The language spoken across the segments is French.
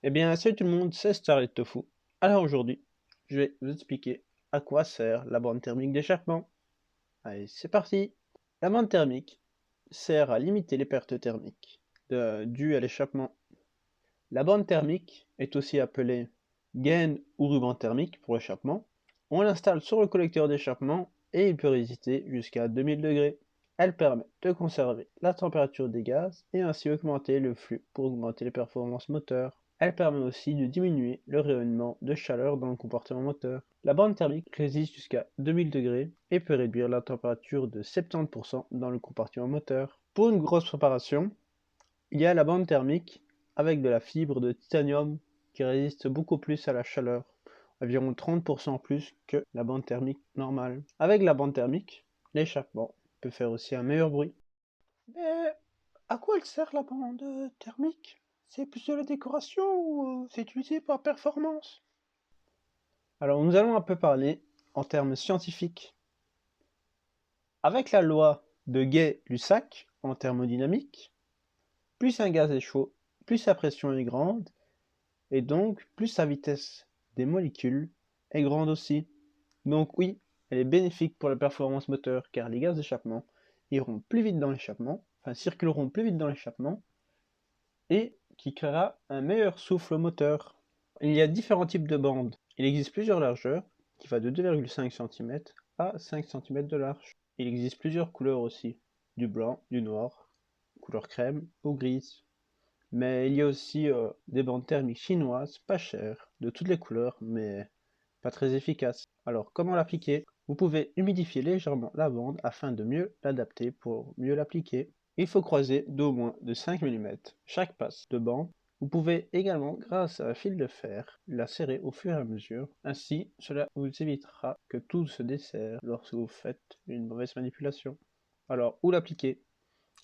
Eh bien, salut tout le monde, c'est Starlet Tofu. Alors aujourd'hui, je vais vous expliquer à quoi sert la bande thermique d'échappement. Allez, c'est parti! La bande thermique sert à limiter les pertes thermiques dues à l'échappement. La bande thermique est aussi appelée gaine ou ruban thermique pour l'échappement. On l'installe sur le collecteur d'échappement et il peut résister jusqu'à 2000 degrés. Elle permet de conserver la température des gaz et ainsi augmenter le flux pour augmenter les performances moteurs. Elle permet aussi de diminuer le rayonnement de chaleur dans le comportement moteur. La bande thermique résiste jusqu'à 2000 degrés et peut réduire la température de 70% dans le compartiment moteur. Pour une grosse préparation, il y a la bande thermique avec de la fibre de titanium qui résiste beaucoup plus à la chaleur, environ 30% plus que la bande thermique normale. Avec la bande thermique, l'échappement peut faire aussi un meilleur bruit. Mais à quoi elle sert la bande thermique? C'est plus de la décoration ou c'est utilisé par performance? Alors nous allons un peu parler en termes scientifiques. Avec la loi de Gay-Lussac en thermodynamique, plus un gaz est chaud, plus sa pression est grande, et donc plus sa vitesse des molécules est grande aussi. Donc oui, elle est bénéfique pour la performance moteur car les gaz d'échappement iront plus vite dans l'échappement, enfin circuleront plus vite dans l'échappement, et qui créera un meilleur souffle moteur. Il y a différents types de bandes. Il existe plusieurs largeurs, qui va de 2,5 cm à 5 cm de large. Il existe plusieurs couleurs aussi, du blanc, du noir, couleur crème ou grise. Mais il y a aussi des bandes thermiques chinoises, pas chères, de toutes les couleurs, mais pas très efficaces. Alors comment l'appliquer? Vous pouvez humidifier légèrement la bande afin de mieux l'adapter pour mieux l'appliquer. Il faut croiser d'au moins de 5 mm chaque passe de bande. Vous pouvez également, grâce à un fil de fer, la serrer au fur et à mesure. Ainsi, cela vous évitera que tout se desserre lorsque vous faites une mauvaise manipulation. Alors, où l'appliquer?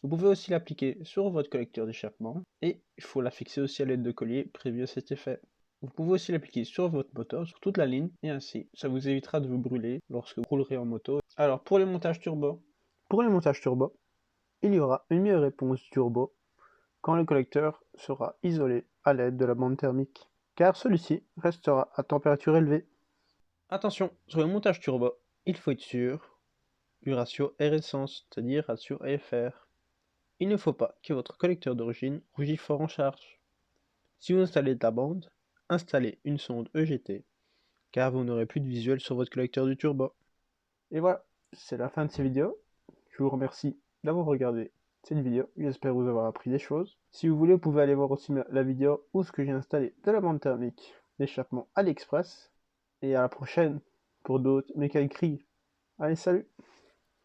Vous pouvez aussi l'appliquer sur votre collecteur d'échappement et il faut la fixer aussi à l'aide de colliers prévus à cet effet. Vous pouvez aussi l'appliquer sur votre moteur, sur toute la ligne, et ainsi, ça vous évitera de vous brûler lorsque vous roulerez en moto. Alors, pour les montages turbo, il y aura une meilleure réponse turbo quand le collecteur sera isolé à l'aide de la bande thermique, car celui-ci restera à température élevée. Attention, sur le montage turbo, il faut être sûr du ratio air essence, c'est-à-dire ratio AFR. Il ne faut pas que votre collecteur d'origine rougisse fort en charge. Si vous installez de la bande, installez une sonde EGT, car vous n'aurez plus de visuel sur votre collecteur du turbo. Et voilà, c'est la fin de cette vidéo. Je vous remercie d'avoir regardé cette vidéo, j'espère vous avoir appris des choses. Si vous voulez, vous pouvez aller voir aussi la vidéo où ce que j'ai installé de la bande thermique d'échappement AliExpress. Et à la prochaine pour d'autres mécaniques. Allez, salut!